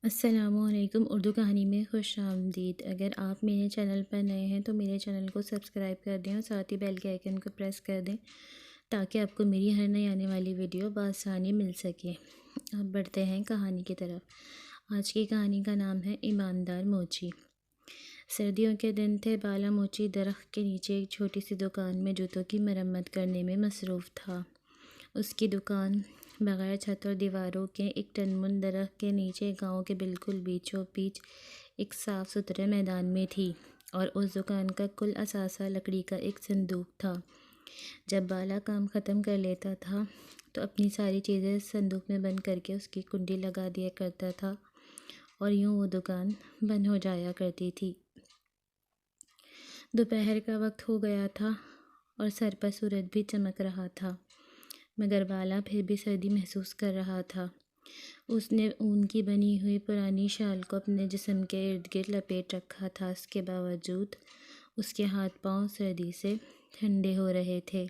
السلام علیکم، اردو کہانی میں خوش آمدید۔ اگر آپ میرے چینل پر نئے ہیں تو میرے چینل کو سبسکرائب کر دیں اور ساتھ ہی بیل کے آئیکن کو پریس کر دیں تاکہ آپ کو میری ہر نئی آنے والی ویڈیو بآسانی مل سکے۔ اب بڑھتے ہیں کہانی کی طرف۔ آج کی کہانی کا نام ہے ایماندار موچی۔ سردیوں کے دن تھے۔ بالا موچی درخت کے نیچے ایک چھوٹی سی دکان میں جوتوں کی مرمت کرنے میں مصروف تھا۔ اس کی دکان بغیر چھت اور دیواروں کے ایک ٹنمن درخت کے نیچے گاؤں کے بالکل بیچوں بیچ ایک صاف ستھرے میدان میں تھی، اور اس دکان کا کل اثاثہ لکڑی کا ایک صندوق تھا۔ جب بالا کام ختم کر لیتا تھا تو اپنی ساری چیزیں صندوق میں بند کر کے اس کی کنڈی لگا دیا کرتا تھا، اور یوں وہ دکان بند ہو جایا کرتی تھی۔ دوپہر کا وقت ہو گیا تھا اور سر پر سورج بھی چمک رہا تھا، مگر بالا پھر بھی سردی محسوس کر رہا تھا۔ اس نے اون کی بنی ہوئی پرانی شال کو اپنے جسم کے ارد گرد لپیٹ رکھا تھا۔ اس کے باوجود اس کے ہاتھ پاؤں سردی سے ٹھنڈے ہو رہے تھے۔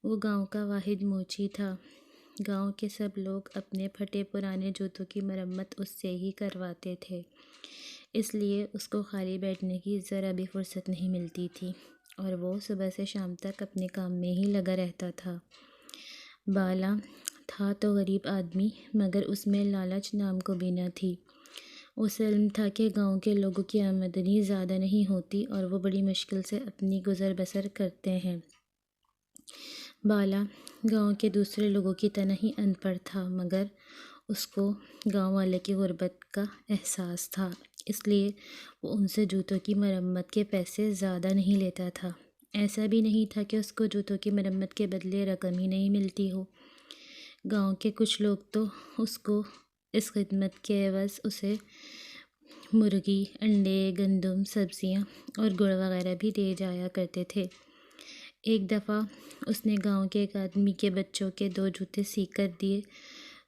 وہ گاؤں کا واحد موچی تھا۔ گاؤں کے سب لوگ اپنے پھٹے پرانے جوتوں کی مرمت اس سے ہی کرواتے تھے، اس لیے اس کو خالی بیٹھنے کی ذرا بھی فرصت نہیں ملتی تھی، اور وہ صبح سے شام تک اپنے کام میں ہی لگا رہتا تھا۔ بالا تھا تو غریب آدمی، مگر اس میں لالچ نام کو بھی نہ تھی۔ اسے علم تھا کہ گاؤں کے لوگوں کی آمدنی زیادہ نہیں ہوتی اور وہ بڑی مشکل سے اپنی گزر بسر کرتے ہیں۔ بالا گاؤں کے دوسرے لوگوں کی طرح ہی ان پڑھ تھا، مگر اس کو گاؤں والے کی غربت کا احساس تھا، اس لیے وہ ان سے جوتوں کی مرمت کے پیسے زیادہ نہیں لیتا تھا۔ ایسا بھی نہیں تھا کہ اس کو جوتوں کی مرمت کے بدلے رقم ہی نہیں ملتی ہو۔ گاؤں کے کچھ لوگ تو اس کو اس خدمت کے عوض اسے مرغی، انڈے، گندم، سبزیاں اور گڑ وغیرہ بھی دے جایا کرتے تھے۔ ایک دفعہ اس نے گاؤں کے ایک آدمی کے بچوں کے 2 جوتے سی کر دیے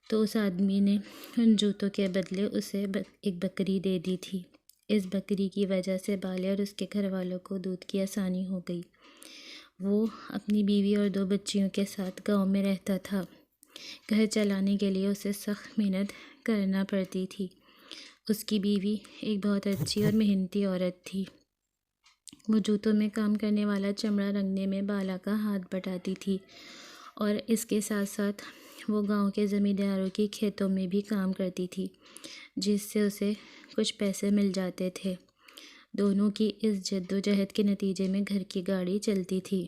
تو اس آدمی نے ان جوتوں کے بدلے اسے ایک بکری دے دی تھی۔ اس بکری کی وجہ سے بالے اور اس کے گھر والوں کو دودھ کی آسانی ہو گئی۔ وہ اپنی بیوی اور 2 بچیوں کے ساتھ گاؤں میں رہتا تھا۔ گھر چلانے کے لیے اسے سخت محنت کرنا پڑتی تھی۔ اس کی بیوی ایک بہت اچھی اور محنتی عورت تھی۔ وہ جوتوں میں کام کرنے والا چمڑا رنگنے میں بالا کا ہاتھ بٹاتی تھی، اور اس کے ساتھ ساتھ وہ گاؤں کے زمینداروں کی کھیتوں میں بھی کام کرتی تھی، جس سے اسے کچھ پیسے مل جاتے تھے۔ دونوں کی اس جد و جہد کے نتیجے میں گھر کی گاڑی چلتی تھی۔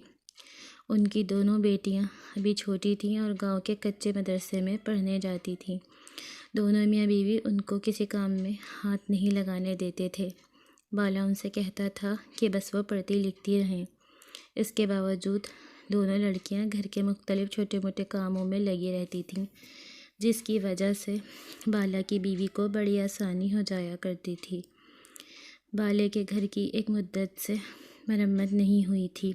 ان کی دونوں بیٹیاں ابھی چھوٹی تھیں اور گاؤں کے کچے مدرسے میں پڑھنے جاتی تھیں۔ دونوں میاں بیوی ان کو کسی کام میں ہاتھ نہیں لگانے دیتے تھے۔ بالا ان سے کہتا تھا کہ بس وہ پڑھتی لکھتی رہیں۔ اس کے باوجود دونوں لڑکیاں گھر کے مختلف چھوٹے موٹے کاموں میں لگی رہتی تھیں، جس کی وجہ سے بالا کی بیوی کو بڑی آسانی ہو جایا کرتی تھی۔ بالے کے گھر کی ایک مدت سے مرمت نہیں ہوئی تھی۔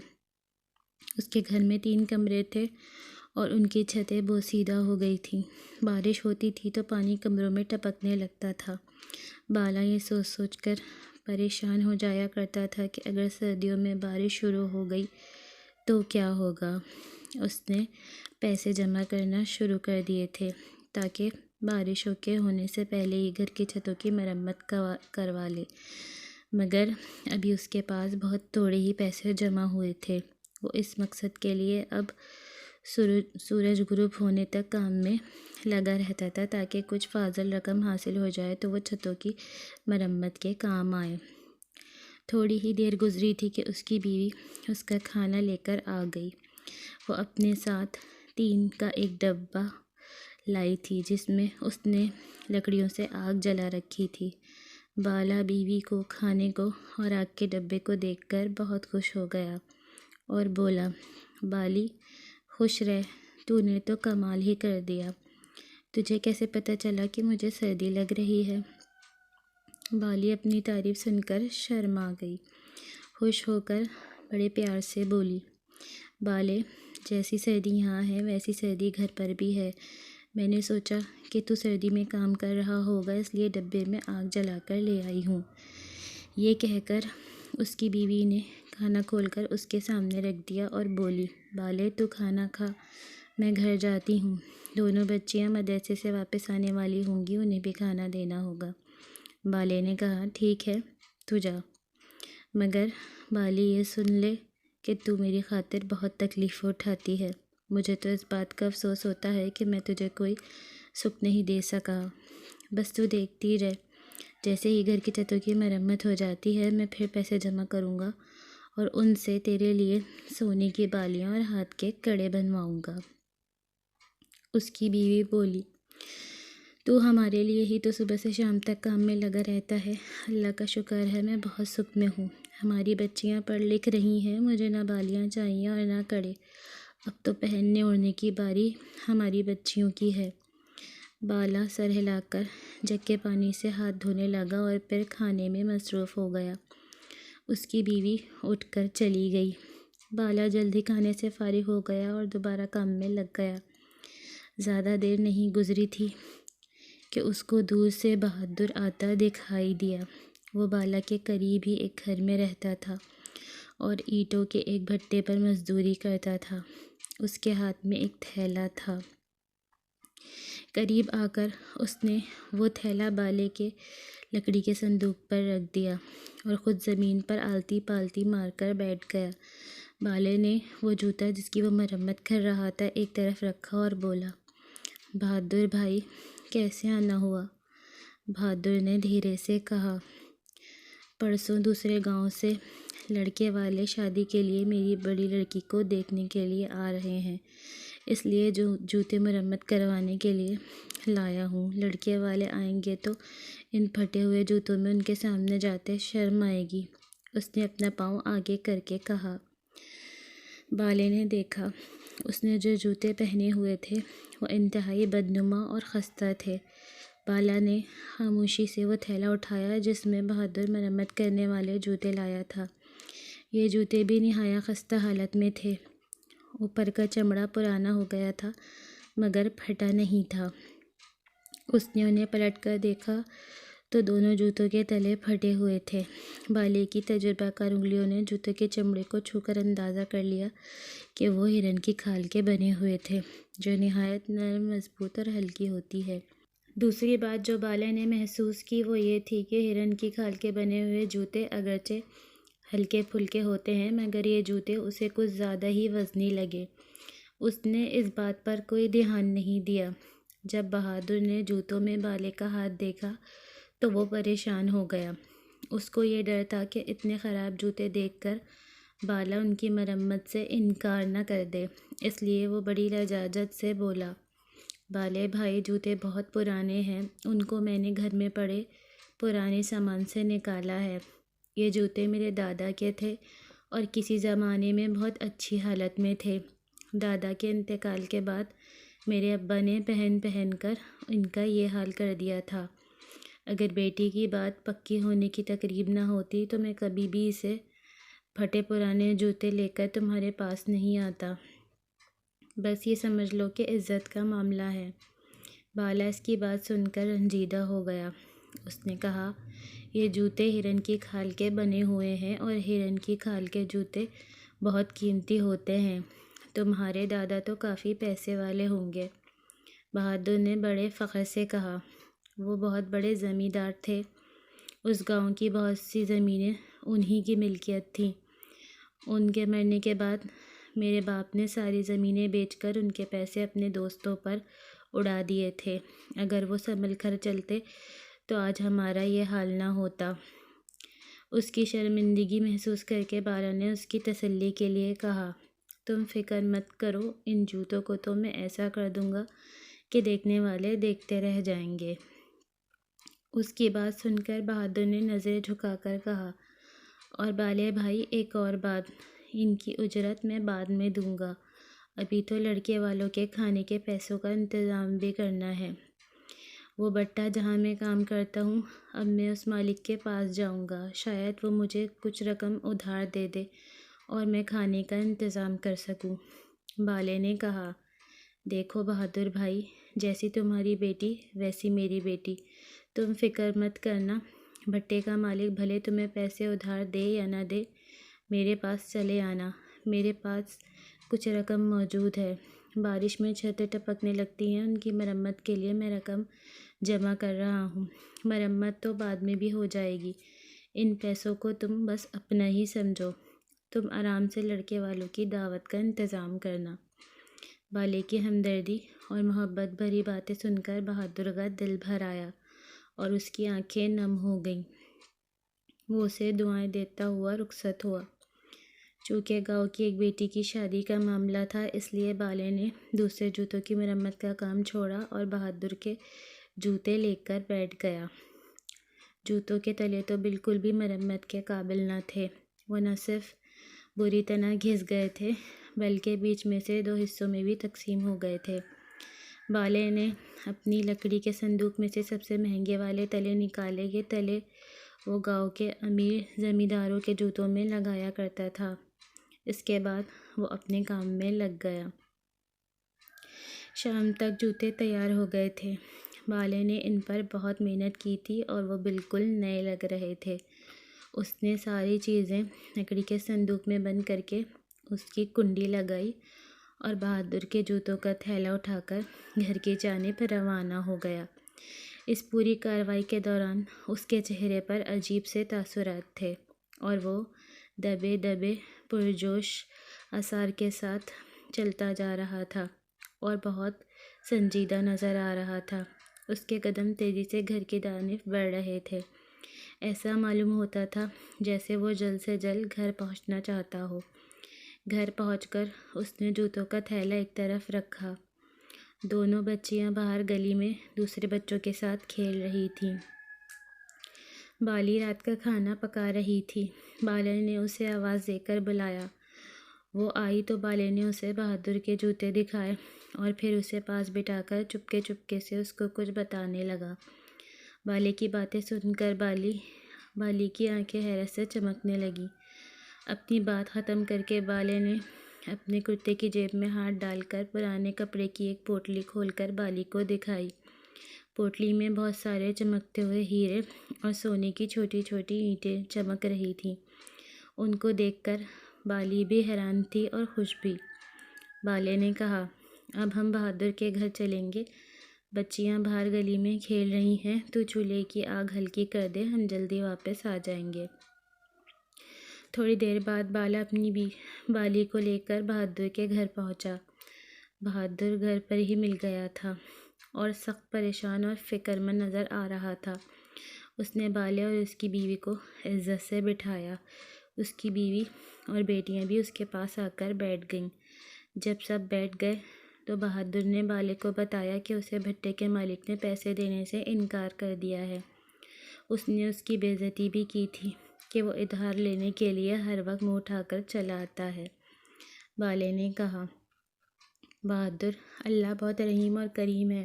اس کے گھر میں 3 کمرے تھے اور ان کی چھتیں بوسیدہ ہو گئی تھیں۔ بارش ہوتی تھی تو پانی کمروں میں ٹپکنے لگتا تھا۔ بالا یہ سوچ سوچ کر پریشان ہو جایا کرتا تھا کہ اگر سردیوں میں بارش شروع ہو گئی تو کیا ہوگا۔ اس نے پیسے جمع کرنا شروع کر دیے تھے تاکہ بارشوں کے ہونے سے پہلے ہی گھر کی چھتوں کی مرمت کروا لے، مگر ابھی اس کے پاس بہت تھوڑے ہی پیسے جمع ہوئے تھے۔ وہ اس مقصد کے لیے اب سورج غروب ہونے تک کام میں لگا رہتا تھا تاکہ کچھ فاضل رقم حاصل ہو جائے تو وہ چھتوں کی مرمت کے کام آئے۔ تھوڑی ہی دیر گزری تھی کہ اس کی بیوی اس کا کھانا لے کر آ گئی۔ وہ اپنے ساتھ 3 کا ایک ڈبہ لائی تھی جس میں اس نے لکڑیوں سے آگ جلا رکھی تھی۔ بالا بیوی کو کھانے کو اور آگ کے ڈبے کو دیکھ کر بہت خوش ہو گیا اور بولا، بالی خوش رہ، تو نے تو کمال ہی کر دیا۔ تجھے کیسے پتہ چلا کہ مجھے سردی لگ رہی ہے؟ بالی اپنی تعریف سن کر شرما گئی۔ خوش ہو کر بڑے پیار سے بولی، بالے جیسی سردی یہاں ہے ویسی سردی گھر پر بھی ہے۔ میں نے سوچا کہ تو سردی میں کام کر رہا ہوگا، اس لیے ڈبے میں آگ جلا کر لے آئی ہوں۔ یہ کہہ کر اس کی بیوی نے کھانا کھول کر اس کے سامنے رکھ دیا اور بولی، بالے تو کھانا کھا، میں گھر جاتی ہوں۔ دونوں بچیاں مدرسے سے واپس آنے والی ہوں گی، انہیں بھی کھانا دینا ہوگا۔ بالے نے کہا ٹھیک ہے تو جا، مگر بالی یہ سن لے کہ تو میری خاطر بہت تکلیفیں اٹھاتی ہے۔ مجھے تو اس بات کا افسوس ہوتا ہے کہ میں تجھے کوئی سکھ نہیں دے سکا۔ بس تو دیکھتی رہ، جیسے ہی گھر کی چھتوں کی مرمت ہو جاتی ہے میں پھر پیسے جمع کروں گا اور ان سے تیرے لیے سونے کی بالیاں اور ہاتھ کے کڑے بنواؤں گا۔ اس کی بیوی بولی تو ہمارے لیے ہی تو صبح سے شام تک کام میں لگا رہتا ہے، اللہ کا شکر ہے میں بہت سکھ میں ہوں۔ ہماری بچیاں پڑھ لکھ رہی ہیں، مجھے نہ بالیاں چاہیے اور نہ کڑے۔ اب تو پہننے اوڑھنے کی باری ہماری بچیوں کی ہے۔ بالا سر ہلا کر جگ کے پانی سے ہاتھ دھونے لگا اور پھر کھانے میں مصروف ہو گیا۔ اس کی بیوی اٹھ کر چلی گئی۔ بالا جلدی کھانے سے فارغ ہو گیا اور دوبارہ کام میں لگ گیا۔ زیادہ دیر نہیں گزری تھی کہ اس کو دور سے بہادر آتا دکھائی دیا۔ وہ بالا کے قریب ہی ایک گھر میں رہتا تھا اور اینٹوں کے ایک بھٹے پر مزدوری کرتا تھا۔ اس کے ہاتھ میں ایک تھیلا تھا۔ قریب آ کر اس نے وہ تھیلا بالے کے لکڑی کے صندوق پر رکھ دیا اور خود زمین پر آلتی پالتی مار کر بیٹھ گیا۔ بالے نے وہ جوتا جس کی وہ مرمت کر رہا تھا ایک طرف رکھا اور بولا بہادر بھائی کیسے آنا ہوا؟ بہادر نے دھیرے سے کہا پرسوں دوسرے گاؤں سے لڑکے والے شادی کے لیے میری بڑی لڑکی کو دیکھنے کے لیے آ رہے ہیں، اس لیے جو جوتے مرمت کروانے کے لیے لایا ہوں۔ لڑکے والے آئیں گے تو ان پھٹے ہوئے جوتوں میں ان کے سامنے جاتے شرم آئے گی۔ اس نے اپنا پاؤں آگے کر کے کہا۔ بالے نے دیکھا اس نے جو جوتے پہنے ہوئے تھے وہ انتہائی بدنما اور خستہ تھے۔ بالا نے خاموشی سے وہ تھیلا اٹھایا جس میں بہادر مرمت کرنے والے جوتے لایا تھا۔ یہ جوتے بھی نہایت خستہ حالت میں تھے۔ اوپر کا چمڑا پرانا ہو گیا تھا مگر پھٹا نہیں تھا۔ اس نے انہیں پلٹ کر دیکھا تو دونوں جوتوں کے تلے پھٹے ہوئے تھے۔ بالے کی تجربہ کار انگلیوں نے جوتوں کے چمڑے کو چھو کر اندازہ کر لیا کہ وہ ہرن کی کھال کے بنے ہوئے تھے جو نہایت نرم، مضبوط اور ہلکی ہوتی ہے۔ دوسری بات جو بالا نے محسوس کی وہ یہ تھی کہ ہرن کی کھال کے بنے ہوئے جوتے اگرچہ ہلکے پھلکے ہوتے ہیں مگر یہ جوتے اسے کچھ زیادہ ہی وزنی لگے۔ اس نے اس بات پر کوئی دھیان نہیں دیا۔ جب بہادر نے جوتوں میں بالے کا ہاتھ دیکھا تو وہ پریشان ہو گیا۔ اس کو یہ ڈر تھا کہ اتنے خراب جوتے دیکھ کر بالا ان کی مرمت سے انکار نہ کر دے، اس لیے وہ بڑی لجاجت سے بولا بالے بھائی جوتے بہت پرانے ہیں، ان کو میں نے گھر میں پڑے پرانے سامان سے نکالا ہے۔ یہ جوتے میرے دادا کے تھے اور کسی زمانے میں بہت اچھی حالت میں تھے۔ دادا کے انتقال کے بعد میرے ابا نے پہن پہن کر ان کا یہ حال کر دیا تھا۔ اگر بیٹی کی بات پکی ہونے کی تقریب نہ ہوتی تو میں کبھی بھی اسے پھٹے پرانے جوتے لے کر تمہارے پاس نہیں آتا۔ بس یہ سمجھ لو کہ عزت کا معاملہ ہے۔ بالا اس کی بات سن کر رنجیدہ ہو گیا۔ اس نے کہا یہ جوتے ہرن کی کھال کے بنے ہوئے ہیں اور ہرن کی کھال کے جوتے بہت قیمتی ہوتے ہیں۔ تمہارے دادا تو کافی پیسے والے ہوں گے۔ بہادر نے بڑے فخر سے کہا۔ وہ بہت بڑے زمیندار تھے۔ اس گاؤں کی بہت سی زمینیں انہی کی ملکیت تھیں۔ ان کے مرنے کے بعد میرے باپ نے ساری زمینیں بیچ کر ان کے پیسے اپنے دوستوں پر اڑا دیے تھے۔ اگر وہ سنبھل کر چلتے تو آج ہمارا یہ حال نہ ہوتا۔ اس کی شرمندگی محسوس کر کے بالا نے اس کی تسلی کے لیے کہا تم فکر مت کرو، ان جوتوں کو تو میں ایسا کر دوں گا کہ دیکھنے والے دیکھتے رہ جائیں گے۔ اس کی بات سن کر بہادر نے نظریں جھکا کر کہا اور بالے بھائی ایک اور بات، ان کی اجرت میں بعد میں دوں گا، ابھی تو لڑکے والوں کے کھانے کے پیسوں کا انتظام بھی کرنا ہے۔ وہ بٹا جہاں میں کام کرتا ہوں اب میں اس مالک کے پاس جاؤں گا، شاید وہ مجھے کچھ رقم ادھار دے دے اور میں کھانے کا انتظام کر سکوں۔ بالے نے کہا دیکھو بہادر بھائی، جیسی تمہاری بیٹی ویسی میری بیٹی، تم فکر مت کرنا، بھٹے کا مالک بھلے تمہیں پیسے ادھار دے یا نہ دے، میرے پاس چلے آنا، میرے پاس کچھ رقم موجود ہے، بارش میں چھتیں ٹپکنے لگتی ہیں، ان کی مرمت کے لیے میں رقم جمع کر رہا ہوں۔ مرمت تو بعد میں بھی ہو جائے گی، ان پیسوں کو تم بس اپنا ہی سمجھو۔ تم آرام سے لڑکے والوں کی دعوت کا انتظام کرنا۔ بالے کی ہمدردی اور محبت بھری باتیں سن کر بہادر کا دل بھر آیا اور اس کی آنکھیں نم ہو گئیں۔ وہ اسے دعائیں دیتا ہوا رخصت ہوا۔ چونکہ گاؤں کی ایک بیٹی کی شادی کا معاملہ تھا، اس لیے بالے نے دوسرے جوتوں کی مرمت کا کام چھوڑا اور بہادر کے جوتے لے کر بیٹھ گیا۔ جوتوں کے تلے تو بالکل بھی مرمت کے قابل نہ تھے، وہ نہ صرف بری طرح گھس گئے تھے بلکہ بیچ میں سے 2 حصوں میں بھی تقسیم ہو گئے تھے۔ بالے نے اپنی لکڑی کے صندوق میں سے سب سے مہنگے والے تلے نکالے۔ یہ تلے وہ گاؤں کے امیر زمینداروں کے جوتوں میں لگایا کرتا تھا۔ اس کے بعد وہ اپنے کام میں لگ گیا۔ شام تک جوتے تیار ہو گئے تھے۔ بالے نے ان پر بہت محنت کی تھی اور وہ بالکل نئے لگ رہے تھے۔ اس نے ساری چیزیں لکڑی کے صندوق میں بند کر کے اس کی کنڈی لگائی اور بہادر کے جوتوں کا تھیلا اٹھا کر گھر کی جانب روانہ ہو گیا۔ اس پوری کارروائی کے دوران اس کے چہرے پر عجیب سے تاثرات تھے اور وہ دبے دبے پرجوش اثار کے ساتھ چلتا جا رہا تھا اور بہت سنجیدہ نظر آ رہا تھا۔ اس کے قدم تیزی سے گھر کی جانب بڑھ رہے تھے۔ ایسا معلوم ہوتا تھا جیسے وہ جلد سے جلد گھر پہنچنا چاہتا ہو۔ گھر پہنچ کر اس نے جوتوں کا تھیلا ایک طرف رکھا۔ دونوں بچیاں باہر گلی میں دوسرے بچوں کے ساتھ کھیل رہی تھیں۔ بالی رات کا کھانا پکا رہی تھی۔ بالے نے اسے آواز دے کر بلایا۔ وہ آئی تو بالے نے اسے بہادر کے جوتے دکھائے اور پھر اسے پاس بٹھا کر چپکے چپکے سے اس کو کچھ بتانے لگا۔ بالے کی باتیں سن کر بالی کی آنکھیں حیرت سے چمکنے لگیں۔ اپنی بات ختم کر کے بالے نے اپنے کرتے کی جیب میں ہاتھ ڈال کر پرانے کپڑے کی ایک پوٹلی کھول کر بالی کو دکھائی۔ پوٹلی میں بہت سارے چمکتے ہوئے ہیرے اور سونے کی چھوٹی چھوٹی اینٹیں چمک رہی تھیں۔ ان کو دیکھ کر بالی بھی حیران تھی اور خوش بھی۔ بالے نے کہا، اب ہم بہادر کے گھر چلیں گے۔ بچیاں باہر گلی میں کھیل رہی ہیں، تو چولہے کی آگ ہلکی کر دے، ہم جلدی واپس آ جائیں گے۔ تھوڑی دیر بعد بالا اپنی بالی کو لے کر بہادر کے گھر پہنچا۔ بہادر گھر پر ہی مل گیا تھا اور سخت پریشان اور فکر مند نظر آ رہا تھا۔ اس نے بالے اور اس کی بیوی کو عزت سے بٹھایا۔ اس کی بیوی اور بیٹیاں بھی اس کے پاس آ کر بیٹھ گئیں۔ جب سب بیٹھ گئے تو بہادر نے بالے کو بتایا کہ اسے بھٹے کے مالک نے پیسے دینے سے انکار کر دیا ہے۔ اس نے اس کی بے عزتی بھی کی تھی کہ وہ ادھار لینے کے لیے ہر وقت منہ اٹھا کر چلا آتا ہے۔ بالے نے کہا، بہادر، اللہ بہت رحیم اور کریم ہے۔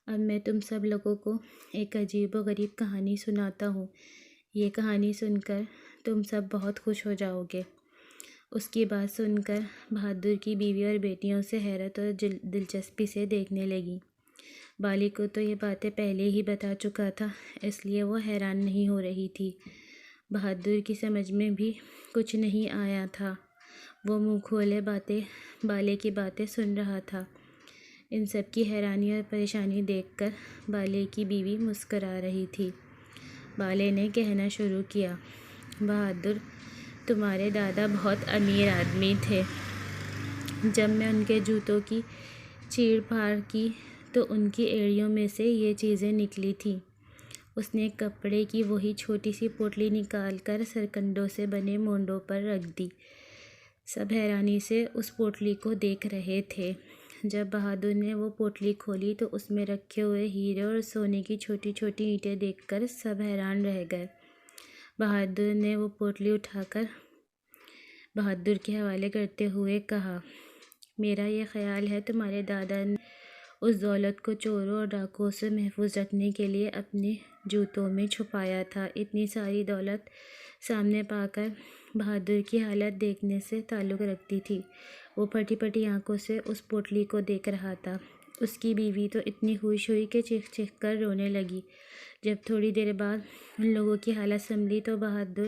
اب میں تم سب لوگوں کو ایک عجیب و غریب کہانی سناتا ہوں۔ یہ کہانی سن کر تم سب بہت خوش ہو جاؤ گے۔ اس کی بات سن کر بہادر کی بیوی اور بیٹیاں اسے حیرت اور دلچسپی سے دیکھنے لگیں۔ بالی کو تو یہ باتیں پہلے ہی بتا چکا تھا، اس لیے وہ حیران نہیں ہو رہی تھی۔ بہادر کی سمجھ میں بھی کچھ نہیں آیا تھا۔ وہ منہ کھولے بالے کی باتیں سن رہا تھا۔ ان سب کی حیرانی اور پریشانی دیکھ کر بالے کی بیوی مسکرا رہی تھی۔ بالے نے کہنا شروع کیا، بہادر، تمہارے دادا بہت امیر آدمی تھے۔ جب میں ان کے جوتوں کی چیڑ پھاڑ کی تو ان کی ایڑیوں میں سے یہ چیزیں نکلی تھیں۔ اس نے کپڑے کی وہی چھوٹی سی پوٹلی نکال کر سرکنڈوں سے بنے مونڈوں پر رکھ دی۔ سب حیرانی سے اس پوٹلی کو دیکھ رہے تھے۔ جب بہادر نے وہ پوٹلی کھولی تو اس میں رکھے ہوئے ہیرے اور سونے کی چھوٹی چھوٹی اینٹیں دیکھ کر سب حیران رہ گئے۔ بہادر نے وہ پوٹلی اٹھا کر بہادر کے حوالے کرتے ہوئے کہا، میرا یہ خیال ہے تمہارے دادا نے اس دولت کو چوروں اور ڈاکوؤں سے محفوظ رکھنے کے لیے اپنے جوتوں میں چھپایا تھا۔ اتنی ساری دولت سامنے پا کر بہادر کی حالت دیکھنے سے تعلق رکھتی تھی۔ وہ پھٹی پھٹی آنکھوں سے اس پوٹلی کو دیکھ رہا تھا۔ اس کی بیوی تو اتنی خوش ہوئی کہ چیخ چیخ کر رونے لگی۔ جب تھوڑی دیر بعد ان لوگوں کی حالت سنبھلی تو بہادر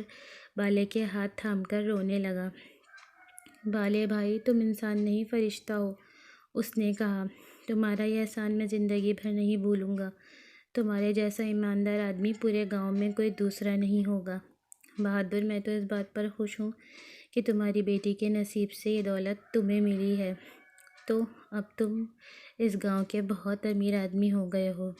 بالے کے ہاتھ تھام کر رونے لگا۔ بالے بھائی، تم انسان نہیں فرشتہ ہو اس نے کہا، تمہارا یہ احسان میں زندگی بھر نہیں بھولوں گا۔ تمہارے جیسا ایماندار آدمی پورے گاؤں میں کوئی دوسرا نہیں ہوگا۔ بہادر، میں تو اس بات پر خوش ہوں کہ تمہاری بیٹی کے نصیب سے یہ دولت تمہیں ملی ہے، تو اب تم اس گاؤں کے بہت امیر آدمی ہو گئے ہو۔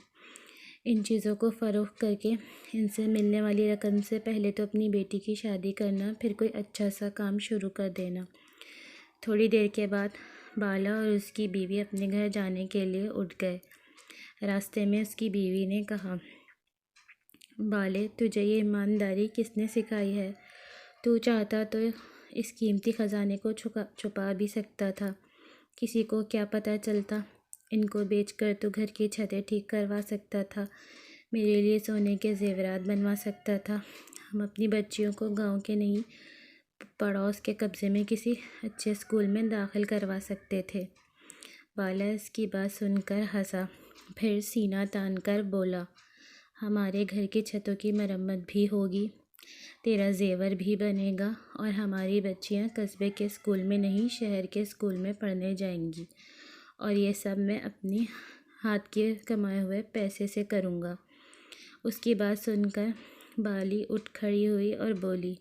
ان چیزوں کو فروخت کر کے ان سے ملنے والی رقم سے پہلے تو اپنی بیٹی کی شادی کرنا، پھر کوئی اچھا سا کام شروع کر دینا۔ تھوڑی دیر کے بعد بالا اور اس کی بیوی اپنے گھر جانے کے لیے اٹھ گئے۔ راستے میں اس کی بیوی نے کہا، بالے، تجھے یہ ایمانداری کس نے سکھائی ہے؟ تو چاہتا تو اس قیمتی خزانے کو چھپا بھی سکتا تھا، کسی کو کیا پتہ چلتا۔ ان کو بیچ کر تو گھر کی چھتیں ٹھیک کروا سکتا تھا، میرے لیے سونے کے زیورات بنوا سکتا تھا، ہم اپنی بچیوں کو گاؤں کے نہیں پڑوس کے قبضے میں کسی اچھے اسکول میں داخل کروا سکتے تھے۔ بالا اس کی بات سن کر ہنسا، پھر سینہ تان کر بولا، ہمارے گھر کی چھتوں کی مرمت بھی ہوگی، تیرا زیور بھی بنے گا، اور ہماری بچیاں قصبے کے اسکول میں نہیں شہر کے اسکول میں پڑھنے جائیں گی، اور یہ سب میں اپنی ہاتھ کے کمائے ہوئے پیسے سے کروں گا۔ اس کی بات سن کر بالی اٹھ کھڑی ہوئی اور بولی،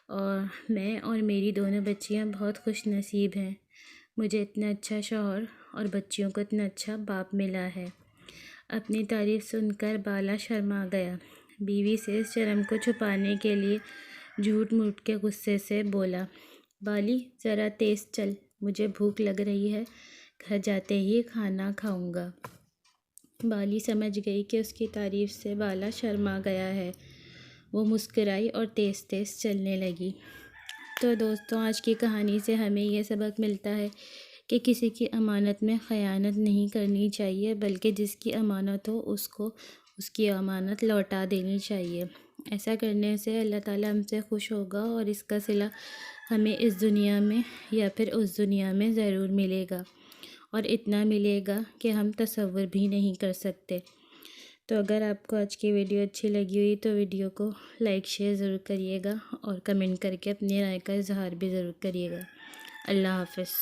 اور میں اور میری دونوں بچیاں بہت خوش نصیب ہیں، مجھے اتنا اچھا شوہر اور بچیوں کو اتنا اچھا باپ ملا ہے۔ اپنی تعریف سن کر بالا شرما گیا، بیوی سے اس شرم کو چھپانے کے لیے جھوٹ موٹ کے غصے سے بولا، بالی ذرا تیز چل، مجھے بھوک لگ رہی ہے، گھر جاتے ہی کھانا کھاؤں گا۔ بالی سمجھ گئی کہ اس کی تعریف سے بالا شرما گیا ہے، وہ مسکرائی اور تیز تیز چلنے لگی۔ تو دوستوں، آج کی کہانی سے ہمیں یہ سبق ملتا ہے کہ کسی کی امانت میں خیانت نہیں کرنی چاہیے، بلکہ جس کی امانت ہو اس کو اس کی امانت لوٹا دینی چاہیے۔ ایسا کرنے سے اللہ تعالیٰ ہم سے خوش ہوگا، اور اس کا صلہ ہمیں اس دنیا میں یا پھر اس دنیا میں ضرور ملے گا، اور اتنا ملے گا کہ ہم تصور بھی نہیں کر سکتے۔ تو اگر آپ کو آج کی ویڈیو اچھی لگی ہوئی تو ویڈیو کو لائک شیئر ضرور کریے گا، اور کمنٹ کر کے اپنی رائے کا اظہار بھی ضرور کریے گا۔ اللہ حافظ۔